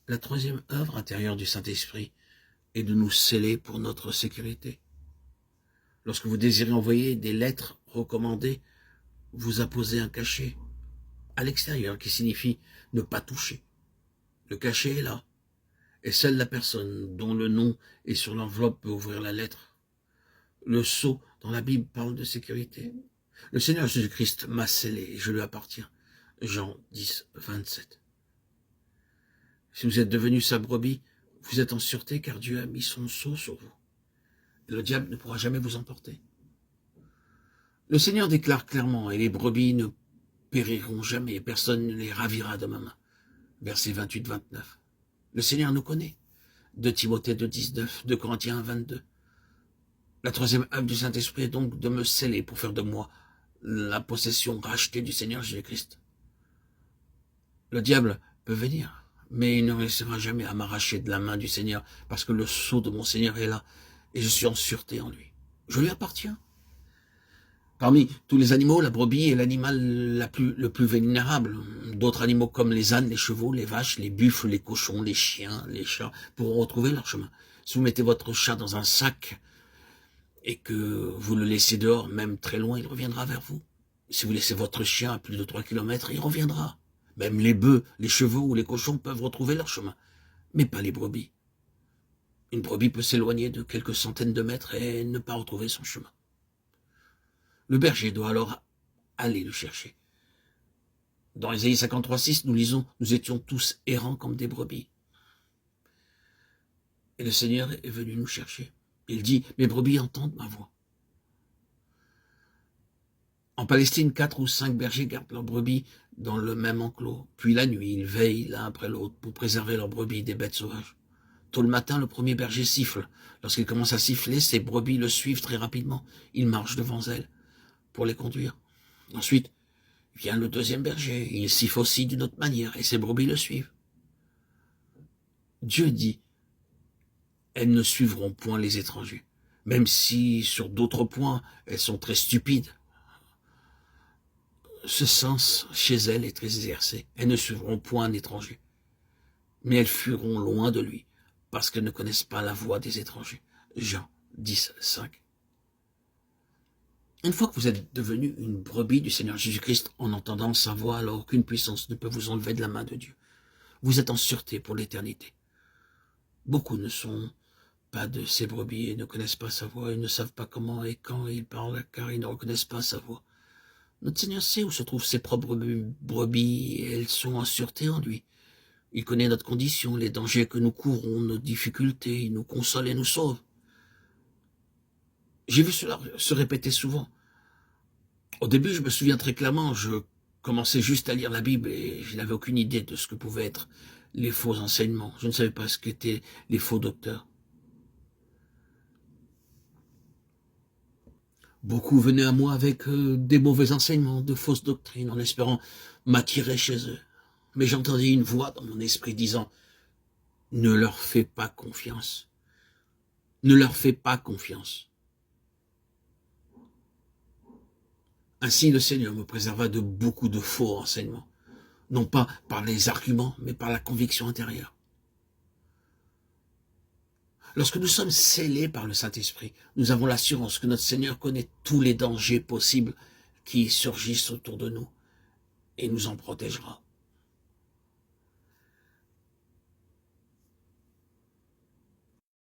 La troisième œuvre intérieure du Saint-Esprit est de nous sceller pour notre sécurité. Lorsque vous désirez envoyer des lettres recommandées, vous apposez un cachet à l'extérieur qui signifie ne pas toucher. Le cachet est là, et seule la personne dont le nom est sur l'enveloppe peut ouvrir la lettre. Le sceau dans la Bible parle de sécurité. Le Seigneur Jésus-Christ m'a scellé et je lui appartiens. Jean 10, 27. Si vous êtes devenu sa brebis, vous êtes en sûreté car Dieu a mis son sceau sur vous. Le diable ne pourra jamais vous emporter. Le Seigneur déclare clairement, et les brebis ne périront jamais, personne ne les ravira de ma main. Versets 28-29. Le Seigneur nous connaît. 2 Timothée 2,19, 2 Corinthiens 22. La troisième œuvre du Saint-Esprit est donc de me sceller pour faire de moi la possession rachetée du Seigneur Jésus-Christ. Le diable peut venir, mais il ne réussira jamais à m'arracher de la main du Seigneur, parce que le sceau de mon Seigneur est là, et je suis en sûreté en lui. Je lui appartiens. Parmi tous les animaux, la brebis est l'animal le plus vulnérable. D'autres animaux comme les ânes, les chevaux, les vaches, les buffles, les cochons, les chiens, les chats pourront retrouver leur chemin. Si vous mettez votre chat dans un sac et que vous le laissez dehors, même très loin, il reviendra vers vous. Si vous laissez votre chien à plus de 3 kilomètres, il reviendra. Même les bœufs, les chevaux ou les cochons peuvent retrouver leur chemin, mais pas les brebis. Une brebis peut s'éloigner de quelques centaines de mètres et ne pas retrouver son chemin. Le berger doit alors aller le chercher. Dans Ésaïe 53,6, nous lisons « Nous étions tous errants comme des brebis. » Et le Seigneur est venu nous chercher. Il dit « Mes brebis entendent ma voix. » En Palestine, 4 ou 5 bergers gardent leurs brebis dans le même enclos. Puis la nuit, ils veillent l'un après l'autre pour préserver leurs brebis des bêtes sauvages. Tôt le matin, le premier berger siffle. Lorsqu'il commence à siffler, ses brebis le suivent très rapidement. Il marche devant elles pour les conduire. Ensuite, vient le deuxième berger. Il siffle aussi d'une autre manière et ses brebis le suivent. Dieu dit, elles ne suivront point les étrangers, même si sur d'autres points, elles sont très stupides. Ce sens chez elles est très exercé. Elles ne suivront point un étranger, mais elles fuiront loin de lui, parce qu'elles ne connaissent pas la voix des étrangers. Jean 10, 5. Une fois que vous êtes devenu une brebis du Seigneur Jésus-Christ en entendant sa voix, alors aucune puissance ne peut vous enlever de la main de Dieu. Vous êtes en sûreté pour l'éternité. Beaucoup ne sont pas de ces brebis et ne connaissent pas sa voix, ils ne savent pas comment et quand il parle, car ils ne reconnaissent pas sa voix. Notre Seigneur sait où se trouvent ses propres brebis et elles sont en sûreté en lui. Il connaît notre condition, les dangers que nous courons, nos difficultés, il nous console et nous sauve. J'ai vu cela se répéter souvent. Au début, je me souviens très clairement, je commençais juste à lire la Bible et je n'avais aucune idée de ce que pouvaient être les faux enseignements. Je ne savais pas ce qu'étaient les faux docteurs. Beaucoup venaient à moi avec des mauvais enseignements, de fausses doctrines, en espérant m'attirer chez eux. Mais j'entendis une voix dans mon esprit disant « Ne leur fais pas confiance. Ne leur fais pas confiance. » Ainsi, le Seigneur me préserva de beaucoup de faux enseignements, non pas par les arguments, mais par la conviction intérieure. Lorsque nous sommes scellés par le Saint-Esprit, nous avons l'assurance que notre Seigneur connaît tous les dangers possibles qui surgissent autour de nous et nous en protégera.